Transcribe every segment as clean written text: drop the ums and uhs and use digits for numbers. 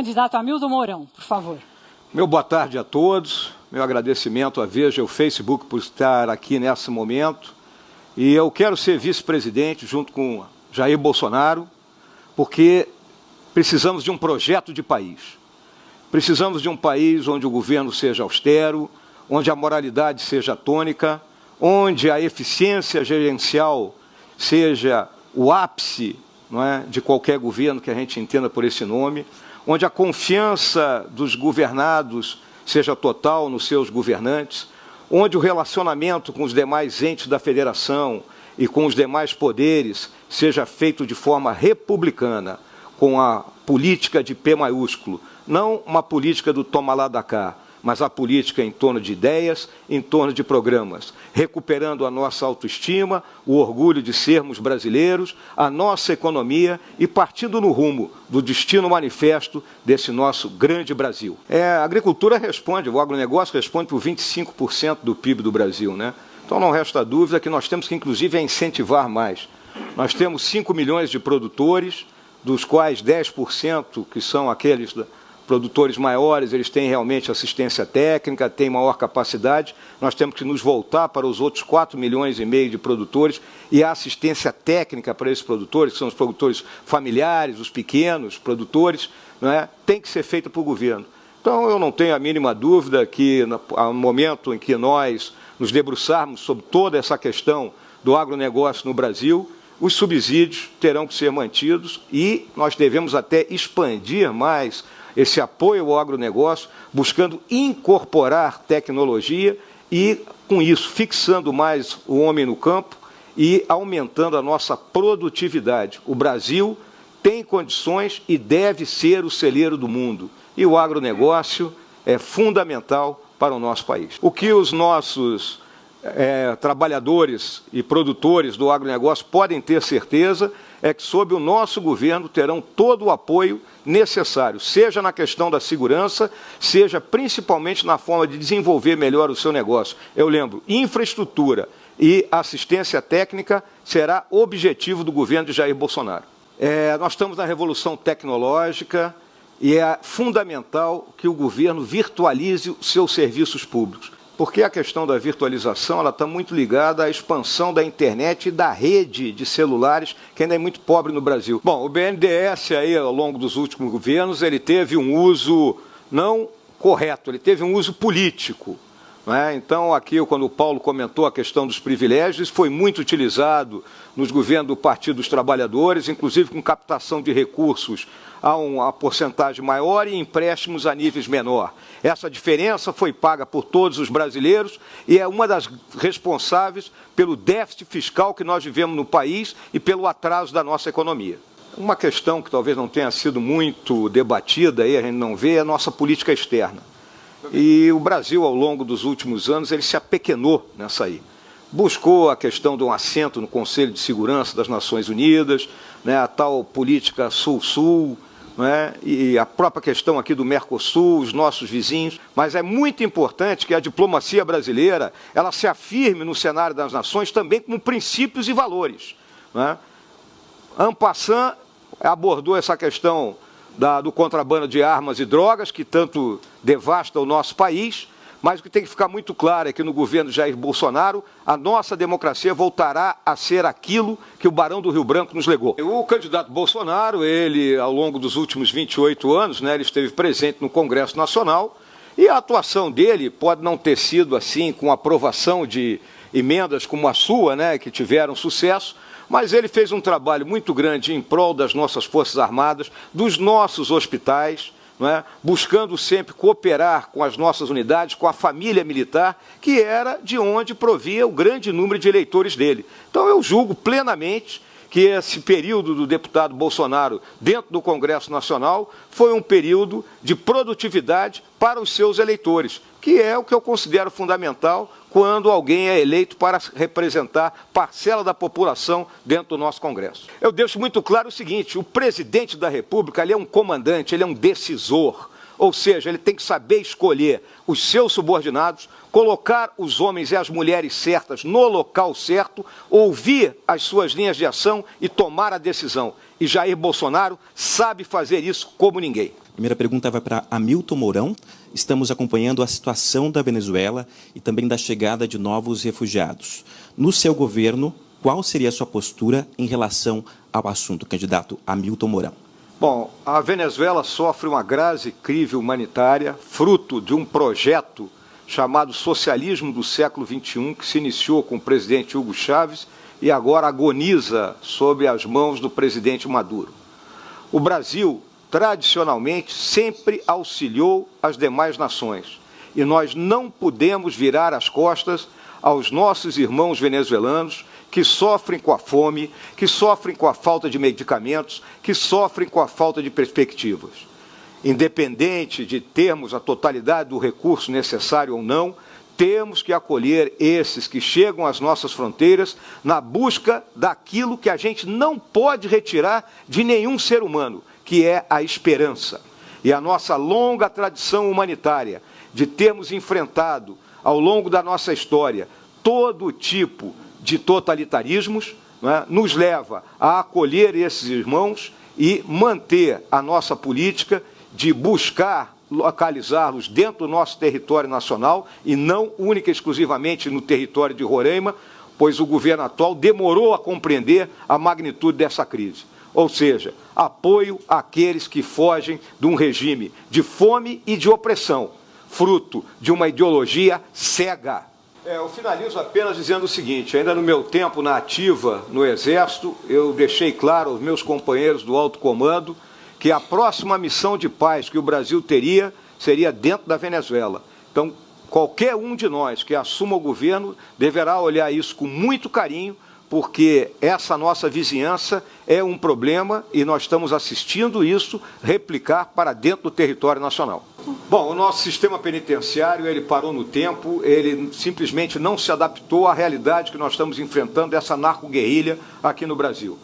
Candidato Hamilton Mourão, por favor. Meu boa tarde a todos, meu agradecimento à Veja e ao Facebook por estar aqui nesse momento. E eu quero ser vice-presidente junto com Jair Bolsonaro, porque precisamos de um projeto de país. Precisamos de um país onde o governo seja austero, onde a moralidade seja tônica, onde a eficiência gerencial seja o ápice, não é, de qualquer governo que a gente entenda por esse nome, onde a confiança dos governados seja total nos seus governantes, onde o relacionamento com os demais entes da federação e com os demais poderes seja feito de forma republicana, com a política de P maiúsculo, não uma política do toma lá da cá, mas a política em torno de ideias, em torno de programas, recuperando a nossa autoestima, o orgulho de sermos brasileiros, a nossa economia e partindo no rumo do destino manifesto desse nosso grande Brasil. A agricultura responde, o agronegócio responde por 25% do PIB do Brasil, né? Então não resta dúvida que nós temos que, inclusive, incentivar mais. Nós temos 5 milhões de produtores, dos quais 10% que são aqueles produtores maiores, eles têm realmente assistência técnica, têm maior capacidade. Nós temos que nos voltar para os outros 4,5 milhões de produtores e a assistência técnica para esses produtores, que são os produtores familiares, os pequenos produtores, não é? Tem que ser feita por governo. Então, eu não tenho a mínima dúvida que, no momento em que nós nos debruçarmos sobre toda essa questão do agronegócio no Brasil, os subsídios terão que ser mantidos e nós devemos até expandir mais esse apoio ao agronegócio, buscando incorporar tecnologia e, com isso, fixando mais o homem no campo e aumentando a nossa produtividade. O Brasil tem condições e deve ser o celeiro do mundo. E o agronegócio é fundamental para o nosso país. O que os nossos trabalhadores e produtores do agronegócio podem ter certeza é que, sob o nosso governo, terão todo o apoio necessário, seja na questão da segurança, seja principalmente na forma de desenvolver melhor o seu negócio. Eu lembro, infraestrutura e assistência técnica será objetivo do governo de Jair Bolsonaro. Nós estamos na revolução tecnológica e é fundamental que o governo virtualize os seus serviços públicos. Porque a questão da virtualização está muito ligada à expansão da internet e da rede de celulares, que ainda é muito pobre no Brasil. Bom, o BNDES, aí, ao longo dos últimos governos, ele teve um uso não correto, ele teve um uso político. Não é? Então, aqui, quando o Paulo comentou a questão dos privilégios, isso foi muito utilizado nos governos do Partido dos Trabalhadores, inclusive com captação de recursos a uma porcentagem maior e empréstimos a níveis menor. Essa diferença foi paga por todos os brasileiros e é uma das responsáveis pelo déficit fiscal que nós vivemos no país e pelo atraso da nossa economia. Uma questão que talvez não tenha sido muito debatida, aí a gente não vê, é a nossa política externa. E o Brasil, ao longo dos últimos anos, ele se apequenou nessa aí. Buscou a questão de um assento no Conselho de Segurança das Nações Unidas, né, a tal política Sul-Sul, né, e a própria questão aqui do Mercosul, os nossos vizinhos. Mas é muito importante que a diplomacia brasileira ela se afirme no cenário das nações também como princípios e valores. Né? En passant, abordou essa questão do contrabando de armas e drogas, que tanto devasta o nosso país, mas o que tem que ficar muito claro é que no governo Jair Bolsonaro, a nossa democracia voltará a ser aquilo que o Barão do Rio Branco nos legou. O candidato Bolsonaro, ele, ao longo dos últimos 28 anos, né, ele esteve presente no Congresso Nacional, e a atuação dele pode não ter sido assim, com aprovação de emendas como a sua, né, que tiveram sucesso, mas ele fez um trabalho muito grande em prol das nossas Forças Armadas, dos nossos hospitais, não é? Buscando sempre cooperar com as nossas unidades, com a família militar, que era de onde provia o grande número de eleitores dele. Então eu julgo plenamente que esse período do deputado Bolsonaro dentro do Congresso Nacional foi um período de produtividade para os seus eleitores, que é o que eu considero fundamental quando alguém é eleito para representar parcela da população dentro do nosso Congresso. Eu deixo muito claro o seguinte, o presidente da República ele é um comandante, ele é um decisor, ou seja, ele tem que saber escolher os seus subordinados, colocar os homens e as mulheres certas no local certo, ouvir as suas linhas de ação e tomar a decisão. E Jair Bolsonaro sabe fazer isso como ninguém. A primeira pergunta vai para Hamilton Mourão. Estamos acompanhando a situação da Venezuela e também da chegada de novos refugiados. No seu governo, qual seria a sua postura em relação ao assunto, candidato Hamilton Mourão? Bom, a Venezuela sofre uma grave crise humanitária, fruto de um projeto chamado socialismo do século XXI, que se iniciou com o presidente Hugo Chávez e agora agoniza sob as mãos do presidente Maduro. O Brasil, tradicionalmente, sempre auxiliou as demais nações e nós não podemos virar as costas aos nossos irmãos venezuelanos que sofrem com a fome, que sofrem com a falta de medicamentos, que sofrem com a falta de perspectivas. Independente de termos a totalidade do recurso necessário ou não, temos que acolher esses que chegam às nossas fronteiras na busca daquilo que a gente não pode retirar de nenhum ser humano, que é a esperança. E a nossa longa tradição humanitária de termos enfrentado, ao longo da nossa história, todo tipo de totalitarismos, né, nos leva a acolher esses irmãos e manter a nossa política de buscar localizá-los dentro do nosso território nacional e não única e exclusivamente no território de Roraima, pois o governo atual demorou a compreender a magnitude dessa crise. Ou seja, apoio àqueles que fogem de um regime de fome e de opressão, fruto de uma ideologia cega. Eu finalizo apenas dizendo o seguinte: ainda no meu tempo na ativa no Exército, eu deixei claro aos meus companheiros do alto comando que a próxima missão de paz que o Brasil teria seria dentro da Venezuela. Então, qualquer um de nós que assuma o governo deverá olhar isso com muito carinho, porque essa nossa vizinhança é um problema e nós estamos assistindo isso replicar para dentro do território nacional. Bom, o nosso sistema penitenciário, ele parou no tempo, ele simplesmente não se adaptou à realidade que nós estamos enfrentando, dessa narco-guerrilha aqui no Brasil.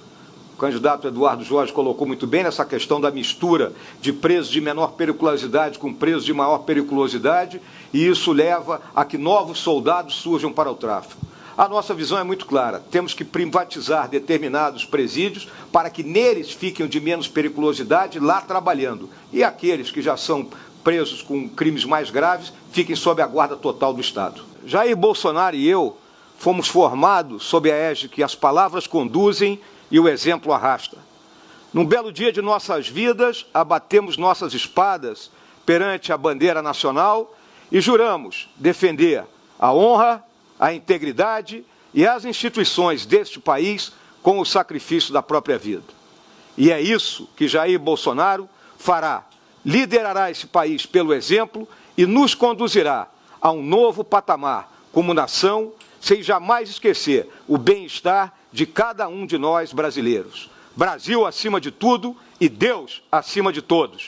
O candidato Eduardo Jorge colocou muito bem nessa questão da mistura de presos de menor periculosidade com presos de maior periculosidade, e isso leva a que novos soldados surjam para o tráfico. A nossa visão é muito clara: temos que privatizar determinados presídios para que neles fiquem de menos periculosidade lá trabalhando, e aqueles que já são presos com crimes mais graves fiquem sob a guarda total do Estado. Jair Bolsonaro e eu fomos formados sob a égide que as palavras conduzem e o exemplo arrasta. Num belo dia de nossas vidas, abatemos nossas espadas perante a bandeira nacional e juramos defender a honra, a integridade e as instituições deste país com o sacrifício da própria vida. E é isso que Jair Bolsonaro fará. Liderará esse país pelo exemplo e nos conduzirá a um novo patamar como nação, sem jamais esquecer o bem-estar de cada um de nós brasileiros. Brasil acima de tudo e Deus acima de todos.